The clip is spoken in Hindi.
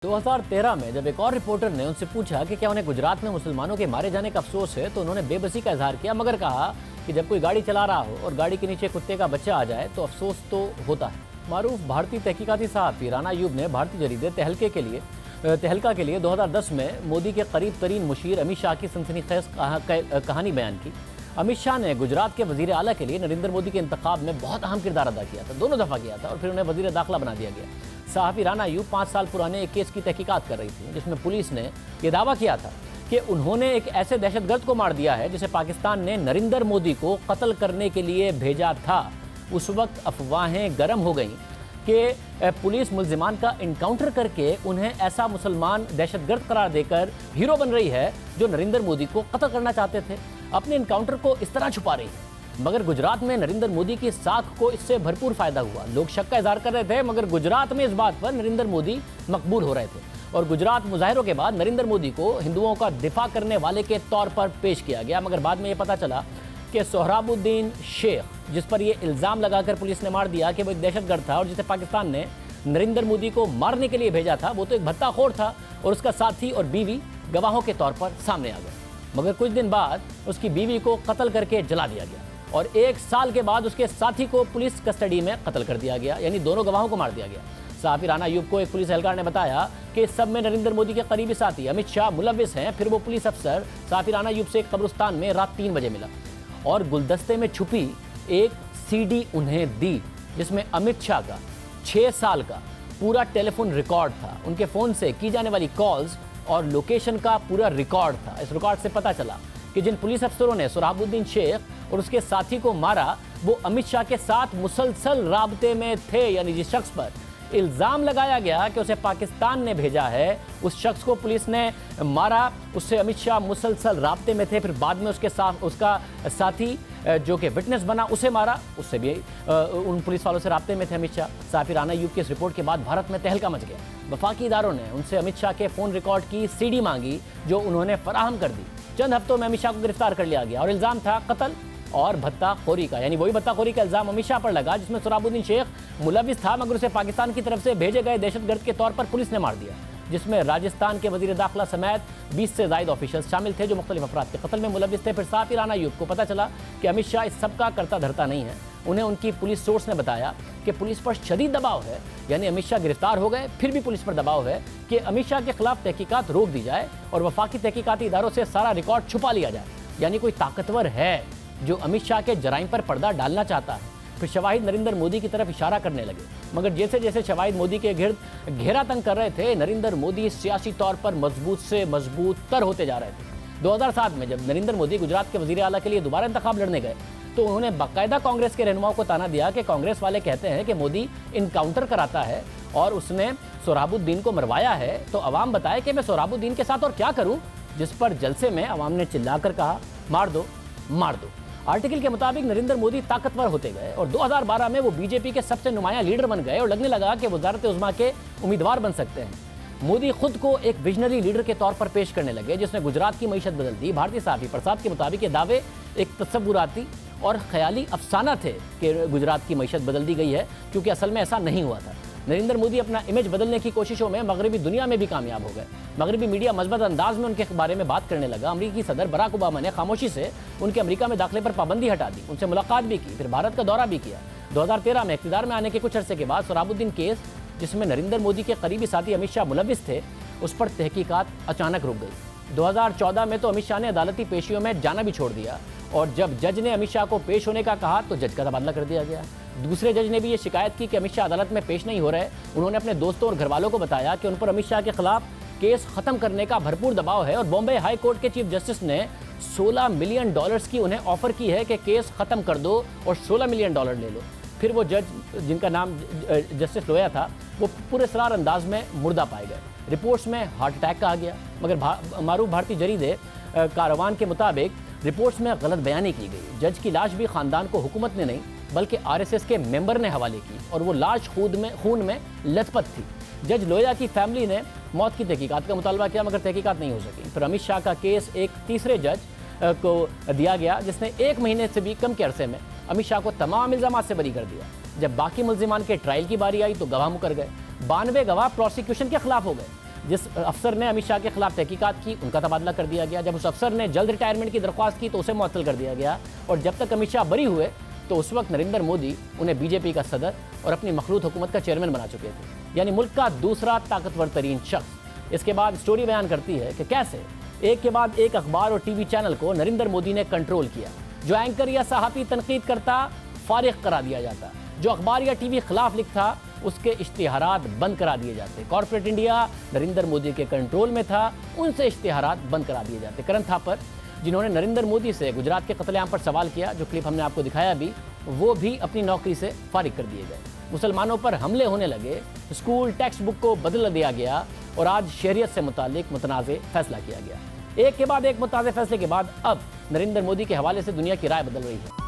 2013 में जब एक और रिपोर्टर ने उनसे पूछा कि क्या उन्हें गुजरात में मुसलमानों के मारे जाने का अफसोस है, तो उन्होंने बेबसी का इजहार किया, मगर कहा कि जब कोई गाड़ी चला रहा हो और गाड़ी के नीचे कुत्ते का बच्चा आ जाए तो अफसोस तो होता है। मारूफ भारतीय तहकीकाती सहाफ़ी राना अयूब ने भारतीय जरीदे तहलका के लिए 2010 में मोदी के करीब तरीन मुशीर अमित शाह की सनसनीखेज कहानी बयान की। अमित शाह ने गुजरात के वजीर आला के लिए नरेंद्र मोदी के इंतखाब में बहुत अहम किरदार अदा किया था, दोनों दफ़ा किया था, और फिर उन्हें वजीर दाखिला बना दिया गया। सहाफ़ी राना अयूब 5 साल पुराने एक केस की तहकीकात कर रही थी, जिसमें पुलिस ने यह दावा किया था कि उन्होंने एक ऐसे दहशतगर्द को मार दिया है जिसे पाकिस्तान ने नरेंद्र मोदी को कत्ल करने के लिए भेजा था। उस वक्त अफवाहें गर्म हो गईं कि पुलिस मुल्जिमान का इनकाउंटर करके उन्हें ऐसा मुसलमान दहशतगर्द करार देकर हीरो बन रही है जो नरेंद्र मोदी को कत्ल करना चाहते थे। अपने इनकाउंटर को इस तरह छुपा रही है, मगर गुजरात में नरेंद्र मोदी की साख को इससे भरपूर फायदा हुआ। लोग शक का इजहार कर रहे थे, मगर गुजरात में इस बात पर नरेंद्र मोदी मकबूल हो रहे थे, और गुजरात मुजाहिरों के बाद नरेंद्र मोदी को हिंदुओं का दिफा करने वाले के तौर पर पेश किया गया। मगर बाद में यह पता चला कि सोहराबुद्दीन शेख, जिस पर यह इल्ज़ाम लगाकर पुलिस ने मार दिया कि वो एक दहशतगर्द था और जिसे पाकिस्तान ने नरेंद्र मोदी को मारने के लिए भेजा था, वो तो एक भत्ताखोर था और उसका साथी और बीवी गवाहों के तौर पर सामने आ गए। मगर कुछ दिन बाद उसकी बीवी को कत्ल करके जला दिया गया और 1 साल के बाद उसके साथी को पुलिस कस्टडी में कत्ल कर दिया गया, यानी दोनों गवाहों को मार दिया गया। सहाफ़ी राना अयूब को एक पुलिस एहलकार ने बताया कि इस सब में नरेंद्र मोदी के करीबी साथी अमित शाह मुलविस हैं। फिर वो पुलिस अफसर सहाफ़ी राना अयूब से एक कब्रिस्तान में रात 3 बजे मिला और गुलदस्ते में छुपी एक सीडी उन्हें दी, जिसमें अमित शाह का 6 साल का पूरा टेलीफोन रिकॉर्ड था। उनके फ़ोन से की जाने वाली कॉल्स और लोकेशन का पूरा रिकॉर्ड था। इस रिकॉर्ड से पता चला कि जिन पुलिस अफसरों ने सोहराबुद्दीन शेख और उसके साथी को मारा, वो अमित शाह के साथ मुसलसल राबते में थे, यानी जिस शख्स पर इल्ज़ाम लगाया गया कि उसे पाकिस्तान ने भेजा है, उस शख्स को पुलिस ने मारा। उससे अमित शाह मुसलसल राबते में थे। फिर बाद में उसका साथी जो कि विटनेस बना, उसे मारा। उससे भी उन पुलिस वालों से राबते में थे अमित शाह। सहाफ़ी राना अयूब की इस रिपोर्ट के बाद भारत में तहलका मच गया। वफाकी इदारों ने उनसे अमित शाह के फ़ोन रिकॉर्ड की सीडी मांगी, जो उन्होंने फराहम कर दी। चंद हफ्तों में अमित शाह को गिरफ्तार कर लिया गया और इल्ज़ाम था कत्ल और भत्ताखोरी का, यानी वही भत्ताखोरी का इल्ज़ाम अमित शाह पर लगा जिसमें सोहराबुद्दीन शेख मुलविस था, मगर उसे पाकिस्तान की तरफ से भेजे गए दहशतगर्द के तौर पर पुलिस ने मार दिया, जिसमें राजस्थान के वजीर दाखिला समेत 20 से ज़ायद ऑफिशियल्स शामिल थे जो मुख्तलिफ अफराद के कत्ल में मुलविस थे। फिर सहाफ़ी राना अयूब को पता चला कि अमित शाह इस सब का करता धरता नहीं है। उन्हें उनकी पुलिस सोर्स ने बताया कि पुलिस पर शदीद दबाव है, यानी अमित शाह गिरफ्तार हो गए, फिर भी पुलिस पर दबाव है कि अमित शाह के खिलाफ तहकीकात रोक दी जाए और वफाकी तहकीकाती इदारों से सारा रिकॉर्ड छुपा लिया जाए। यानी कोई ताकतवर है जो अमित शाह के जराइम पर पर्दा डालना चाहता है। फिर शवाहिद नरेंद्र मोदी की तरफ इशारा करने लगे, मगर जैसे जैसे शवाहिद मोदी के गिर्द घेरा तंग कर रहे थे, नरेंद्र मोदी सियासी तौर पर मजबूत से मजबूत तर होते जा रहे थे। 2007 में जब नरेंद्र मोदी गुजरात के वजीर आला के लिए दोबारा इंतखाब लड़ने गए, तो उन्होंने बाकायदा कांग्रेस के रहनुमाओं को ताना दिया कि कांग्रेस वाले कहते हैं कि मोदी इनकाउंटर कराता है और उसने सोहराबुद्दीन को मरवाया है, तो अवाम बताए कि मैं सोहराबुद्दीन के साथ और क्या करूं। जिस पर जलसे में अवाम ने चिल्लाकर कहा, मार दो, मार दो। आर्टिकल के मुताबिक नरेंद्र मोदी ताकतवर होते गए और 2012 में वो बीजेपी के सबसे नुमाया लीडर बन गए और लगने लगा कि वज़ारत उज़्मा के उम्मीदवार बन सकते हैं। मोदी खुद को एक विजनरी लीडर के तौर पर पेश करने लगे, जिसने गुजरात की मईशत बदल दी। भारतीय सहाफ़ी प्रसाद के मुताबिक ये दावे एक तस्वुराती और ख्याली अफसाना थे कि गुजरात की मईशत बदल दी गई है, क्योंकि असल में ऐसा नहीं हुआ था। नरेंद्र मोदी अपना इमेज बदलने की कोशिशों में मगरबी दुनिया में भी कामयाब हो गए। मगरबी मीडिया मजबूत अंदाज में उनके बारे में बात करने लगा। अमेरिकी सदर बराक ओबामा ने खामोशी से उनके अमेरिका में दाखिले पर पाबंदी हटा दी, उनसे मुलाकात भी की, फिर भारत का दौरा भी किया। 2013 में इक़्तिदार में आने के कुछ अरसे के बाद सोहराबुद्दीन केस, जिसमें नरेंद्र मोदी के करीबी साथी अमित शाह मुलविस थे, उस पर तहकीकात अचानक रुक गई। 2014 में तो अमित शाह ने अदालती पेशियों में जाना भी छोड़ दिया, और जब जज ने अमित शाह को पेश होने का कहा तो जज का तबादला कर दिया गया। दूसरे जज ने भी ये शिकायत की कि अमित शाह अदालत में पेश नहीं हो रहे। उन्होंने अपने दोस्तों और घरवालों को बताया कि उन पर अमित शाह के खिलाफ केस खत्म करने का भरपूर दबाव है, और बॉम्बे हाई कोर्ट के चीफ जस्टिस ने $16 मिलियन की उन्हें ऑफर की है कि केस खत्म कर दो और $16 मिलियन ले लो। फिर वो जज, जिनका नाम जस्टिस लोया था, वो पूरे सरार अंदाज में मुर्दा पाए गए। रिपोर्ट्स में हार्ट अटैक कहा गया, मगर मारूफ भारतीय जरीदे कारवान के मुताबिक रिपोर्ट्स में गलत बयानी की गई। जज की लाश भी खानदान को हुकूमत ने नहीं बल्कि आरएसएस के मेंबर ने हवाले की, और वो लाश खून में लथपथ थी। जज लोया की फैमिली ने मौत की तहकीकात का मुतालबा किया, मगर तहकीकात नहीं हो सकी। फिर अमित शाह का केस एक तीसरे जज को दिया गया, जिसने 1 महीने से भी कम के अरसे में अमित शाह को तमाम इल्ज़ामात से बरी कर दिया। जब बाकी मुल्जिमान के ट्रायल की बारी आई तो गवाह मुकर गए। 92 गवाह प्रोसिक्यूशन के खिलाफ हो गए। जिस अफसर ने अमित शाह के खिलाफ तहकीकात की उनका तबादला कर दिया गया। जब उस अफसर ने जल्द रिटायरमेंट की दरख्वास्त की तो उसे मुअत्तल कर दिया गया। और जब तक अमित शाह बरी हुए तो उस वक्त नरेंद्र मोदी उन्हें बीजेपी का सदर और अपनी मखलूत हुकूमत का चेयरमैन बना चुके थे, यानी मुल्क का दूसरा ताकतवर तरीन शख्स। इसके बाद स्टोरी बयान करती है कि कैसे एक के बाद एक अखबार और टीवी चैनल को नरेंद्र मोदी ने कंट्रोल किया। जो एंकर या सहाफ़ी तनकीद करता फारिग करा दिया जाता, जो अखबार या टीवी खिलाफ लिखता उसके इश्तिहारात बंद करा दिए जाते। कॉर्पोरेट इंडिया नरेंद्र मोदी के कंट्रोल में था, उनसे इश्तिहारात बंद करा दिए जाते। करण थापर जिन्होंने नरेंद्र मोदी से गुजरात के कत्लेआम पर सवाल किया, जो क्लिप हमने आपको दिखाया भी, वो भी अपनी नौकरी से फारिग कर दिए गए। मुसलमानों पर हमले होने लगे, स्कूल टेक्स्ट बुक को बदल दिया गया और आज शरीयत से मुतालिक मुतनाज़े फैसला किया गया। एक के बाद एक मुतनाज़े फैसले के बाद अब नरेंद्र मोदी के हवाले से दुनिया की राय बदल रही है।